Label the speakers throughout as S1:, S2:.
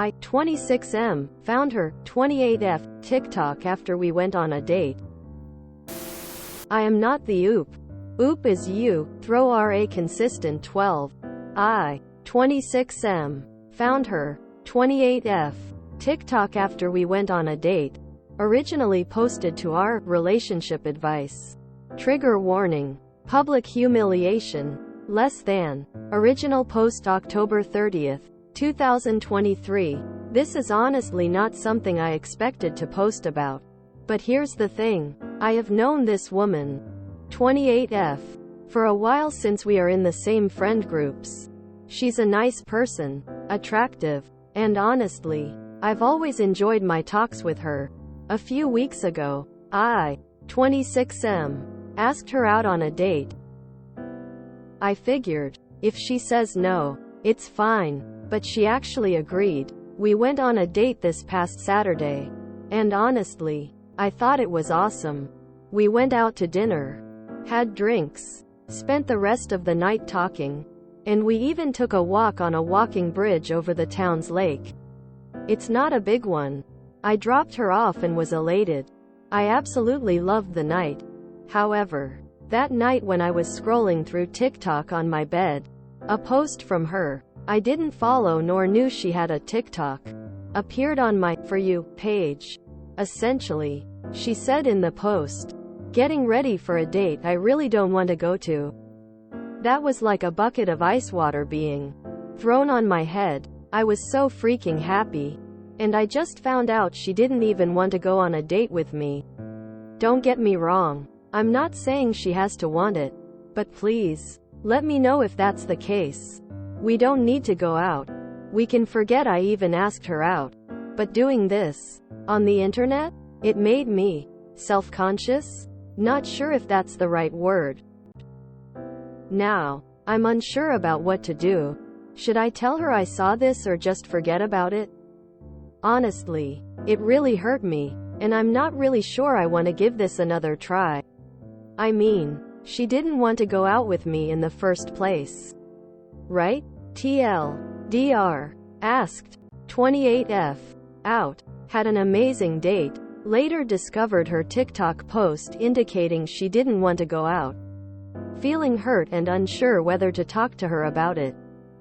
S1: I, 26M, found her, 28F, TikTok after we went on a date. I am not the oop. Oop is you, throw RA consistent 12. I, 26M, found her, 28F, TikTok after we went on a date. Originally posted to our relationship advice. Trigger warning. Public humiliation. Less than. Original post October 30th, 2023. This is honestly not something I expected to post about. But here's the thing. I have known this woman, 28F, for a while since we are in the same friend groups. She's a nice person, attractive, and honestly, I've always enjoyed my talks with her. A few weeks ago, I, 26M, asked her out on a date. I figured, if she says no, it's fine, but she actually agreed. We went on a date this past Saturday. And honestly, I thought it was awesome. We went out to dinner, had drinks, spent the rest of the night talking, and we even took a walk on a walking bridge over the town's lake. It's not a big one. I dropped her off and was elated. I absolutely loved the night. However, that night when I was scrolling through TikTok on my bed, a post from her, I didn't follow nor knew she had a TikTok, appeared on my For You page. Essentially, she said in the post, "Getting ready for a date I really don't want to go to." That was like a bucket of ice water being thrown on my head. I was so freaking happy. And I just found out she didn't even want to go on a date with me. Don't get me wrong. I'm not saying she has to want it. But please, let me know if that's the case. We don't need to go out. We can forget I even asked her out. But doing this, on the internet, it made me self-conscious? Not sure if that's the right word. Now, I'm unsure about what to do. Should I tell her I saw this or just forget about it? Honestly, it really hurt me, and I'm not really sure I want to give this another try. I mean, she didn't want to go out with me in the first place. Right? TLDR. Asked. 28F. Out. Had an amazing date. Later discovered her TikTok post indicating she didn't want to go out. Feeling hurt and unsure whether to talk to her about it.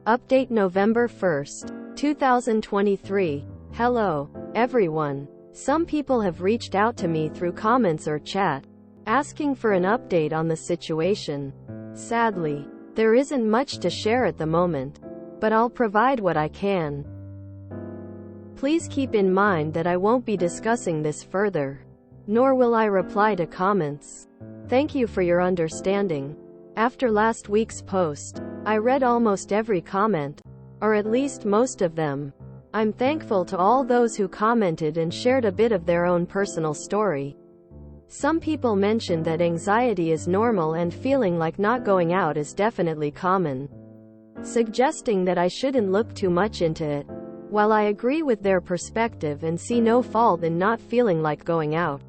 S1: Update November 1st, 2023. Hello, everyone. Some people have reached out to me through comments or chat, asking for an update on the situation. Sadly, there isn't much to share at the moment, but I'll provide what I can. Please keep in mind that I won't be discussing this further, nor will I reply to comments. Thank you for your understanding. After last week's post, I read almost every comment, or at least most of them. I'm thankful to all those who commented and shared a bit of their own personal story. Some people mentioned that anxiety is normal and feeling like not going out is definitely common, suggesting that I shouldn't look too much into it. While I agree with their perspective and see no fault in not feeling like going out,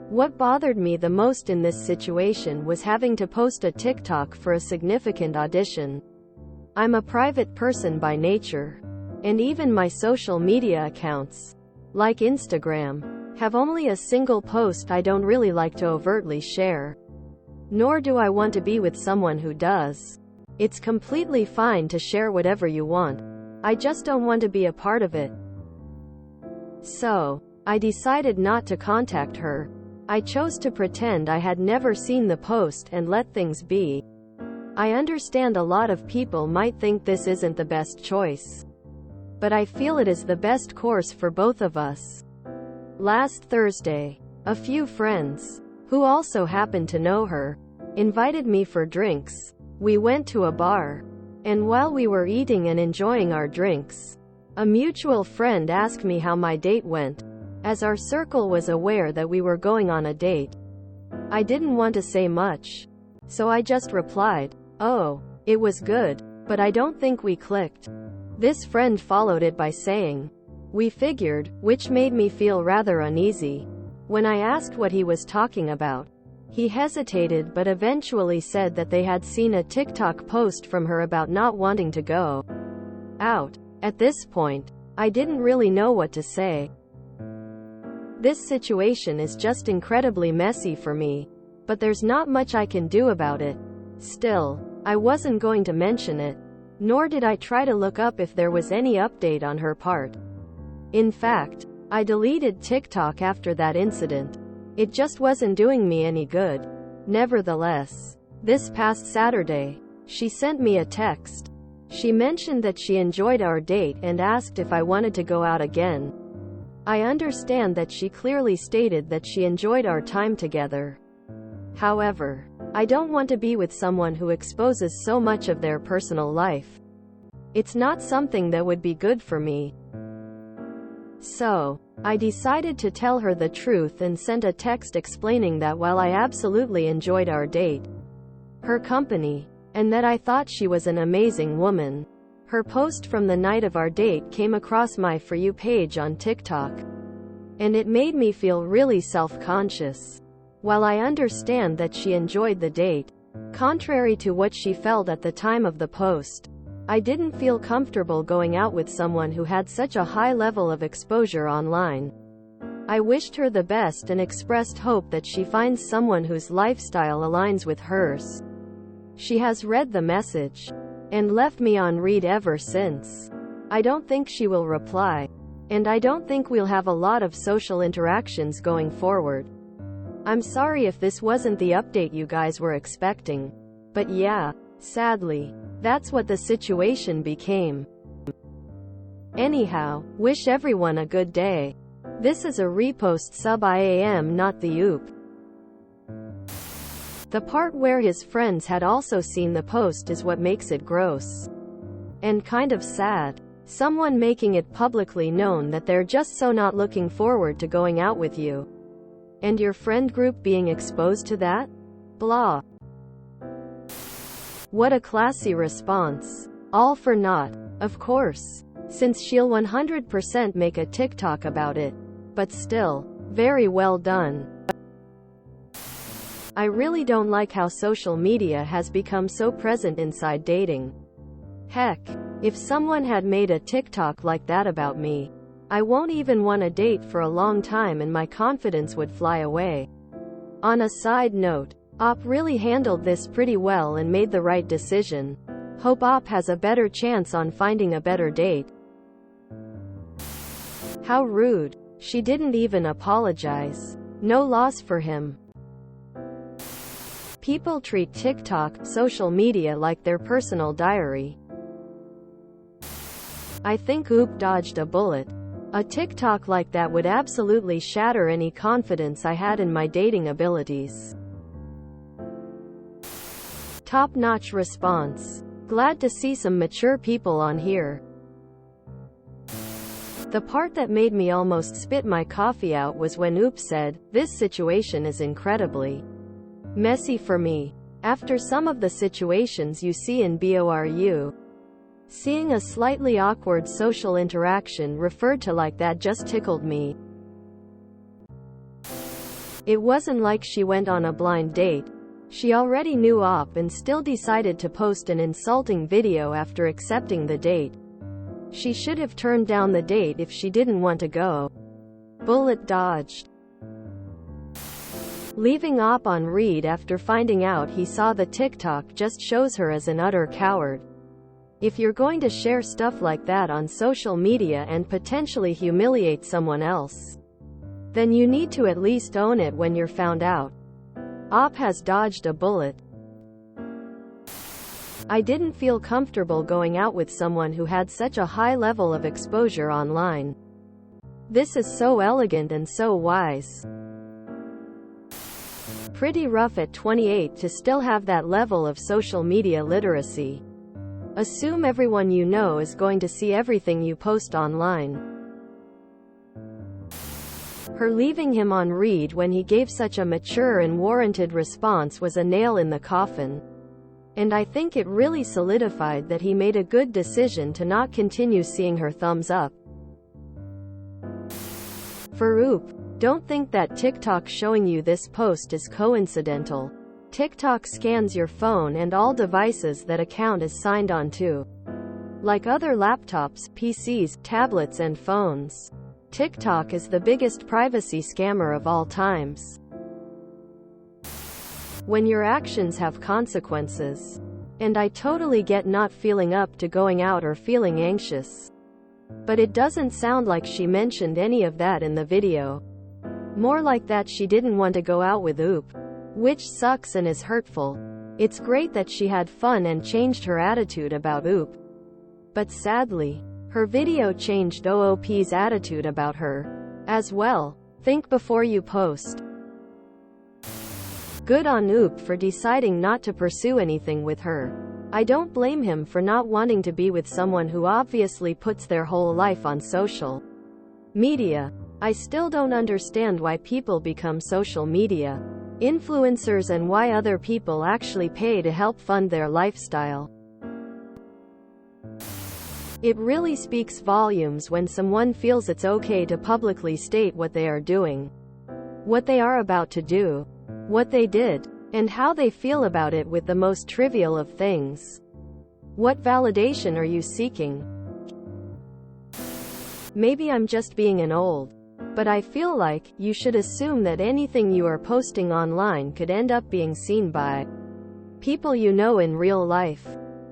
S1: what bothered me the most in this situation was having to post a TikTok for a significant audition. I'm a private person by nature, and even my social media accounts, like Instagram, have only a single post I don't really like to overtly share. Nor do I want to be with someone who does. It's completely fine to share whatever you want. I just don't want to be a part of it. So, I decided not to contact her. I chose to pretend I had never seen the post and let things be. I understand a lot of people might think this isn't the best choice, but I feel it is the best course for both of us. Last Thursday, a few friends, who also happened to know her, invited me for drinks. We went to a bar, and while we were eating and enjoying our drinks, a mutual friend asked me how my date went, as our circle was aware that we were going on a date. I didn't want to say much, so I just replied, "Oh, it was good, but I don't think we clicked." This friend followed it by saying, "We figured," which made me feel rather uneasy. When I asked what he was talking about, he hesitated but eventually said that they had seen a TikTok post from her about not wanting to go out. At this point, I didn't really know what to say. This situation is just incredibly messy for me, but there's not much I can do about it. Still, I wasn't going to mention it, nor did I try to look up if there was any update on her part. In fact, I deleted TikTok after that incident. It just wasn't doing me any good. Nevertheless, this past Saturday, she sent me a text. She mentioned that she enjoyed our date and asked if I wanted to go out again. I understand that she clearly stated that she enjoyed our time together. However, I don't want to be with someone who exposes so much of their personal life. It's not something that would be good for me. So, I decided to tell her the truth and sent a text explaining that while I absolutely enjoyed our date, her company, and that I thought she was an amazing woman, her post from the night of our date came across my For You page on TikTok. And it made me feel really self-conscious. While I understand that she enjoyed the date, contrary to what she felt at the time of the post, I didn't feel comfortable going out with someone who had such a high level of exposure online. I wished her the best and expressed hope that she finds someone whose lifestyle aligns with hers. She has read the message and left me on read ever since. I don't think she will reply, and I don't think we'll have a lot of social interactions going forward. I'm sorry if this wasn't the update you guys were expecting, but yeah, sadly, that's what the situation became. Anyhow, wish everyone a good day. This is a repost sub IAM, not the oop. The part where his friends had also seen the post is what makes it gross. And kind of sad. Someone making it publicly known that they're just so not looking forward to going out with you. And your friend group being exposed to that? Blah. What a classy response. All for naught. Of course. Since she'll 100% make a TikTok about it. But still, very well done. I really don't like how social media has become so present inside dating. Heck, if someone had made a TikTok like that about me, I won't even want to date for a long time and my confidence would fly away. On a side note, Op really handled this pretty well and made the right decision. Hope Op has a better chance on finding a better date. How rude. She didn't even apologize. No loss for him. People treat TikTok, social media, like their personal diary. I think Oop dodged a bullet. A TikTok like that would absolutely shatter any confidence I had in my dating abilities. Top-notch response. Glad to see some mature people on here. The part that made me almost spit my coffee out was when Oop said, "This situation is incredibly messy for me." After some of the situations you see in BORU, seeing a slightly awkward social interaction referred to like that just tickled me. It wasn't like she went on a blind date. She already knew Op and still decided to post an insulting video after accepting the date. She should have turned down the date if she didn't want to go. Bullet dodged. Leaving Op on read after finding out he saw the TikTok just shows her as an utter coward. If you're going to share stuff like that on social media and potentially humiliate someone else, then you need to at least own it when you're found out. Op has dodged a bullet. I didn't feel comfortable going out with someone who had such a high level of exposure online. This is so elegant and so wise. Pretty rough at 28 to still have that level of social media literacy. Assume everyone you know is going to see everything you post online. Her leaving him on read when he gave such a mature and warranted response was a nail in the coffin. And I think it really solidified that he made a good decision to not continue seeing her thumbs up. For Oop, don't think that TikTok showing you this post is coincidental. TikTok scans your phone and all devices that account is signed on to. Like other laptops, PCs, tablets and phones, TikTok is the biggest privacy scammer of all times. When your actions have consequences. And I totally get not feeling up to going out or feeling anxious. But it doesn't sound like she mentioned any of that in the video. More like that she didn't want to go out with Oop. Which sucks and is hurtful. It's great that she had fun and changed her attitude about Oop. But sadly, her video changed OOP's attitude about her as well. Think before you post. Good on Oop for deciding not to pursue anything with her. I don't blame him for not wanting to be with someone who obviously puts their whole life on social media. I still don't understand why people become social media influencers and why other people actually pay to help fund their lifestyle. It really speaks volumes when someone feels it's okay to publicly state what they are doing, what they are about to do, what they did, and how they feel about it with the most trivial of things. What validation are you seeking? Maybe I'm just being an old, but I feel like you should assume that anything you are posting online could end up being seen by people you know in real life.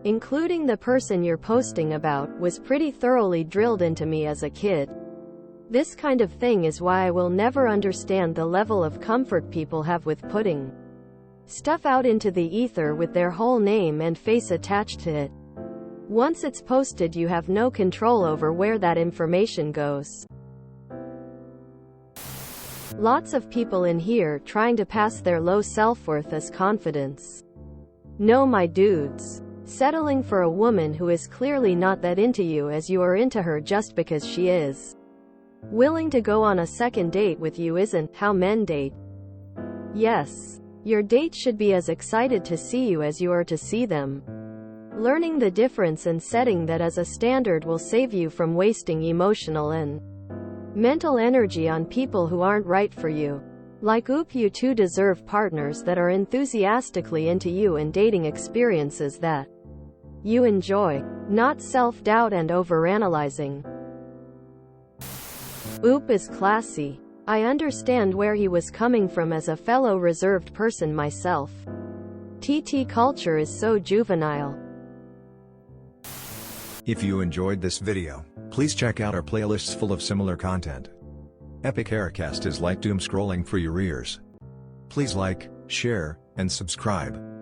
S1: Including the person you're posting about was pretty thoroughly drilled into me as a kid. This kind of thing is why I will never understand the level of comfort people have with putting stuff out into the ether with their whole name and face attached to it. Once it's posted, you have no control over where that information goes. Lots of people in here trying to pass their low self-worth as confidence. No, my dudes. Settling for a woman who is clearly not that into you as you are into her just because she is willing to go on a second date with you isn't how men date. Yes, your date should be as excited to see you as you are to see them. Learning the difference and setting that as a standard will save you from wasting emotional and mental energy on people who aren't right for you. Like Oop, you two deserve partners that are enthusiastically into you and dating experiences that you enjoy, not self-doubt and overanalyzing. Oop is classy. I understand where he was coming from as a fellow reserved person myself. TT culture is so juvenile.
S2: If you enjoyed this video, please check out our playlists full of similar content. Epic Haircast is like doom scrolling for your ears. Please like, share, and subscribe.